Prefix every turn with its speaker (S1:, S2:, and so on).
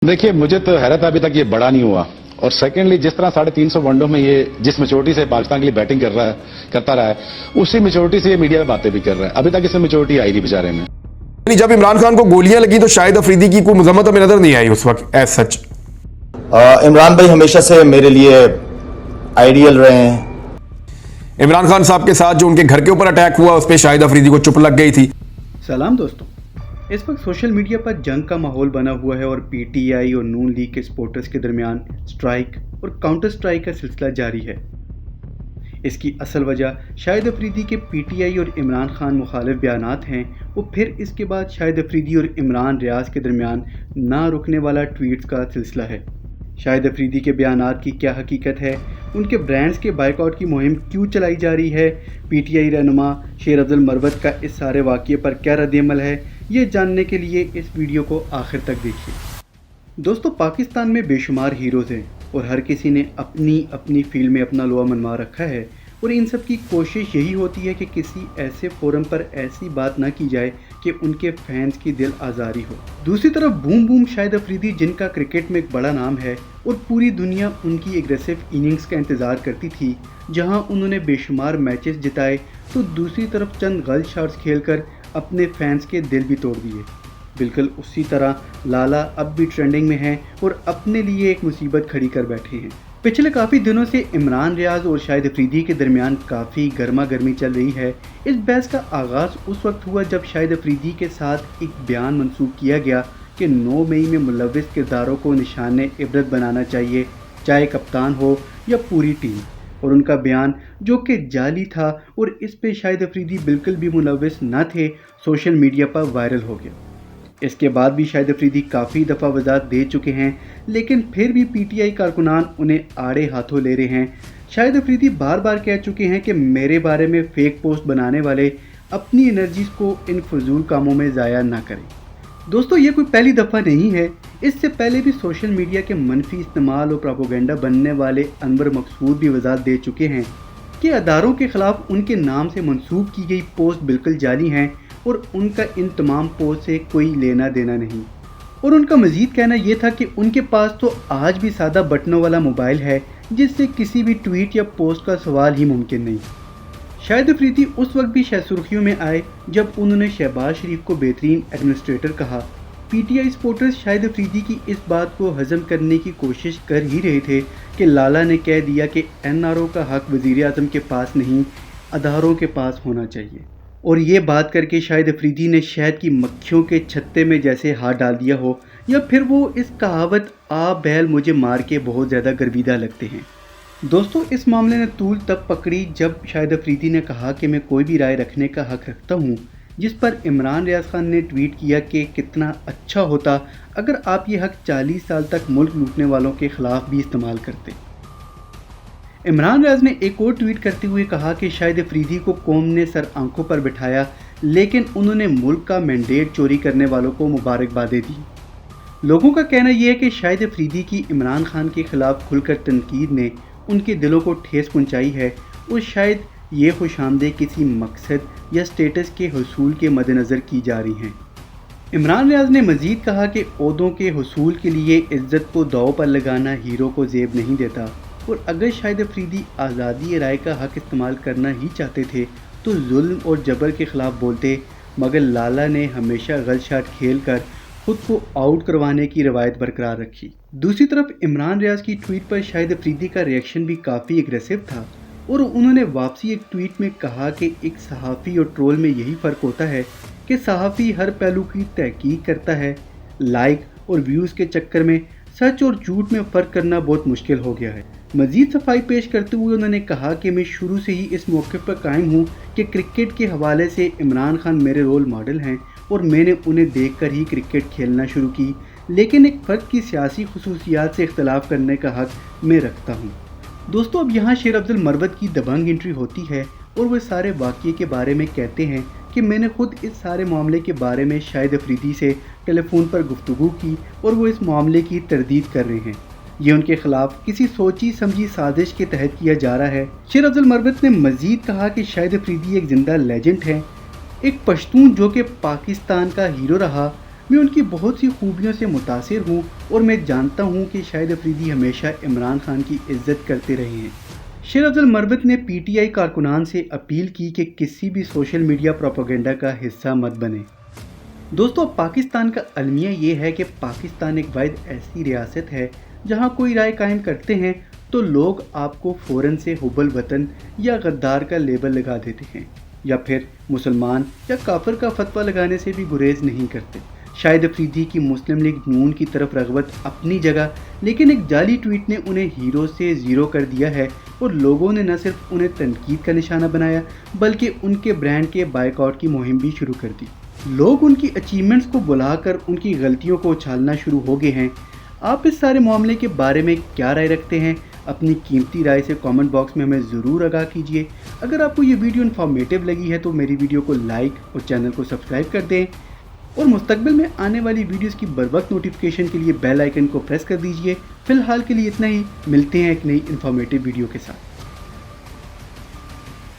S1: देखिए, मुझे तो हैरत अभी तक ये बड़ा नहीं हुआ। और सेकेंडली, जिस तरह 350 वनडो में ये जिस मेच्योरिटी से पाकिस्तान के लिए बैटिंग करता रहा है, उसी मेच्योरिटी से ये मीडिया में बातें भी कर रहा है। अभी तक इसमें मेच्योरिटी आई नहीं बेचारे में।
S2: जब इमरान खान को गोलियां लगी तो शाहिद अफरीदी की कोई मजम्मत हमें नजर नहीं आई उस वक्त एज सच।
S3: इमरान भाई हमेशा से मेरे लिए आइडियल रहे हैं।
S2: इमरान खान साहब के साथ जो उनके घर के ऊपर अटैक हुआ उस पर शाहिद अफरीदी को चुप लग गई थी।
S4: सलाम दोस्तों, इस वक्त सोशल मीडिया पर जंग का माहौल बना हुआ है और पीटीआई और नून लीग के सपोर्टर्स के दरमियान स्ट्राइक और काउंटर स्ट्राइक का सिलसिला जारी है। इसकी असल वजह शाहिद अफरीदी के पीटीआई और इमरान खान मुखालिफ बयानात हैं और फिर इसके बाद शाहिद अफरीदी और इमरान रियाज के दरमियान ना रुकने वाला ट्वीट्स का सिलसिला है। शाहिद अफरीदी के बयानात की क्या हकीकत है, उनके ब्रांड्स के बाइकआउट की मुहिम क्यों चलाई जा रही है, पीटीआई रहनुमा शेर अब्दुल मरवत का इस सारे वाक़ये पर क्या रद्द-ए-अमल है, ये जानने के लिए इस वीडियो को आखिर तक देखिए। दोस्तों, पाकिस्तान में बेशुमार हीरोज़ हैं और हर किसी ने अपनी अपनी फील्ड में अपना लोहा मनवा रखा है और इन सब की कोशिश यही होती है कि किसी ऐसे फोरम पर ऐसी बात ना की जाए कि उनके फैंस की दिल आज़ारी हो। दूसरी तरफ बूम बूम शाहिद अफरीदी, जिनका क्रिकेट में एक बड़ा नाम है और पूरी दुनिया उनकी एग्रेसिव इनिंग्स का इंतज़ार करती थी, जहां उन्होंने बेशुमार मैचेस जिताए, तो दूसरी तरफ चंद गलत शॉट्स खेलकर अपने फैंस के दिल भी तोड़ दिए। बिल्कुल उसी तरह लाला अब भी ट्रेंडिंग में हैं और अपने लिए एक मुसीबत खड़ी कर बैठे हैं। पिछले काफ़ी दिनों से इमरान रियाज और शाहिद अफरीदी के दरमियान काफ़ी गर्मा गर्मी चल रही है। इस बहस का आगाज़ उस वक्त हुआ जब शाहिद अफरीदी के साथ एक बयान मंसूब किया गया कि 9 मई में मुलव्विस किरदारों को निशान इबरत बनाना चाहिए, चाहे कप्तान हो या पूरी टीम। और उनका बयान जो कि जाली था और इस पे शाहिद अफरीदी बिल्कुल भी मुलव्विस न थे, सोशल मीडिया पर वायरल हो गया। इसके बाद भी शाहिद अफरीदी काफ़ी दफ़ा वजाहत दे चुके हैं, लेकिन फिर भी पीटीआई कारकुनान उन्हें आड़े हाथों ले रहे हैं। शाहिद अफरीदी बार बार कह चुके हैं कि मेरे बारे में फ़ेक पोस्ट बनाने वाले अपनी एनर्जीज़ को इन फजूल कामों में ज़ाया ना करें। दोस्तों, ये कोई पहली दफ़ा नहीं है। इससे पहले भी सोशल मीडिया के मनफी इस्तेमाल और प्रोपेगेंडा बनने वाले अनवर मकसूद भी वजाहत दे चुके हैं कि अदारों के ख़िलाफ़ उनके नाम से मंसूब की गई पोस्ट बिल्कुल जाली हैं और उनका इन तमाम पोस्ट से कोई लेना देना नहीं। और उनका मज़ीद कहना यह था कि उनके पास तो आज भी सादा बटनों वाला मोबाइल है जिससे किसी भी ट्वीट या पोस्ट का सवाल ही मुमकिन नहीं। शाहिद अफरीदी उस वक्त भी शायद सुर्खियों में आए जब उन्होंने शहबाज शरीफ को बेहतरीन एडमिनिस्ट्रेटर कहा। पीटीआई सपोर्टर्स शाहिद अफरीदी की इस बात को हजम करने की कोशिश कर ही रहे थे कि लाला ने कह दिया कि एनआरओ का हक वज़ीर आज़म के पास नहीं, अदारों के पास होना चाहिए। और ये बात करके शाहिद अफरीदी ने शहद की मक्खियों के छत्ते में जैसे हाथ डाल दिया हो, या फिर वो इस कहावत आ बैल मुझे मार के बहुत ज़्यादा गर्विदा लगते हैं। दोस्तों, इस मामले ने तूल तब पकड़ी जब शाहिद अफरीदी ने कहा कि मैं कोई भी राय रखने का हक रखता हूँ, जिस पर इमरान रियाज खान ने ट्वीट किया कि कितना अच्छा होता अगर आप ये हक 40 साल तक मुल्क लूटने वालों के ख़िलाफ़ भी इस्तेमाल करते। इमरान रियाज ने एक और ट्वीट करते हुए कहा कि शाहिद अफरीदी को कौम ने सर आंखों पर बिठाया, लेकिन उन्होंने मुल्क का मैंडेट चोरी करने वालों को मुबारकबादें दी। लोगों का कहना यह है कि शाहिद अफरीदी की इमरान खान के खिलाफ खुलकर तनकीद ने उनके दिलों को ठेस पहुंचाई है और शायद ये खुशामदेह किसी मकसद या स्टेटस के हुसूल के मद्देनज़र की जा रही हैं। इमरान रियाज ने मज़ीद कहा कि ओहदों के हुसूल के लिए इज़्ज़त को दांव पर लगाना हीरो को ज़ेब नहीं देता, और अगर शाहिद अफरीदी आज़ादी राय का हक इस्तेमाल करना ही चाहते थे तो जुल्म और जबर के ख़िलाफ़ बोलते, मगर लाला ने हमेशा गलत शॉट खेल कर खुद को आउट करवाने की रवायत बरकरार रखी। दूसरी तरफ इमरान रियाज की ट्वीट पर शाहिद अफरीदी का रिएक्शन भी काफ़ी एग्रेसिव था और उन्होंने वापसी एक ट्वीट में कहा कि एक सहाफ़ी और ट्रोल में यही फ़र्क होता है कि सहाफ़ी हर पहलू की तहकीक करता है, लाइक और व्यूज़ के चक्कर में सच और झूठ में फ़र्क करना बहुत मुश्किल हो गया है। मज़ीद सफाई पेश करते हुए उन्होंने कहा कि मैं शुरू से ही इस मौके पर कायम हूँ कि क्रिकेट के हवाले से इमरान खान मेरे रोल मॉडल हैं और मैंने उन्हें देखकर ही क्रिकेट खेलना शुरू की, लेकिन एक फ़र्द की सियासी खुसूसियात से इख्तलाफ करने का हक मैं रखता हूँ। दोस्तों, अब यहाँ शेर अब्दुल मरवत की दबंग एंट्री होती है और वह सारे वाक़ये के बारे में कहते हैं कि मैंने खुद इस सारे मामले के बारे में शाहिद अफरीदी से टेलीफोन पर गुफ्तगू की और वो इस मामले की तरदीद कर रहे हैं। ये उनके खिलाफ किसी सोची समझी साजिश के तहत किया जा रहा है। शेर अब्दुल मरवत ने मज़ीद कहा कि शाहिद अफरीदी एक ज़िंदा लेजेंड है, एक पश्तून जो कि पाकिस्तान का हीरो रहा, मैं उनकी बहुत सी खूबियों से मुतासिर हूँ और मैं जानता हूँ कि शाहिद अफरीदी हमेशा इमरान खान की इज्जत करते रहे हैं। शेर अफजल मरवत ने पीटीआई कारकुनान से अपील की कि किसी भी सोशल मीडिया प्रोपेगेंडा का हिस्सा मत बने। दोस्तों, पाकिस्तान का अलमिया ये है कि पाकिस्तान एक वाहिद ऐसी रियासत है जहाँ कोई राय कायम करते हैं तो लोग आपको फ़ौरन से हुब्बल वतन या गद्दार का लेबल लगा देते हैं, या फिर मुसलमान या काफिर का फतवा लगाने से भी गुरेज नहीं करते। शाहिद अफरीदी की मुस्लिम लीग नून की तरफ रग़बत अपनी जगह, लेकिन एक जाली ट्वीट ने उन्हें हीरो से ज़ीरो कर दिया है और लोगों ने न सिर्फ उन्हें तनकीद का निशाना बनाया बल्कि उनके ब्रांड के बायकॉट की मुहिम भी शुरू कर दी। लोग उनकी अचीवमेंट्स को बुलाकर उनकी गलतियों को उछालना शुरू हो गए हैं। आप इस सारे मामले के बारे में क्या राय रखते हैं? अपनी कीमती राय से कमेंट बॉक्स में हमें ज़रूर आगाह कीजिए। अगर आपको ये वीडियो इन्फॉर्मेटिव लगी है तो मेरी वीडियो को लाइक और चैनल को सब्सक्राइब कर दें और मुस्तकबिल में आने वाली वीडियोस की बर वक्त नोटिफिकेशन के लिए बेल आइकन को प्रेस कर दीजिए। फिलहाल के लिए इतना ही, मिलते हैं एक नई इन्फॉर्मेटिव वीडियो के साथ।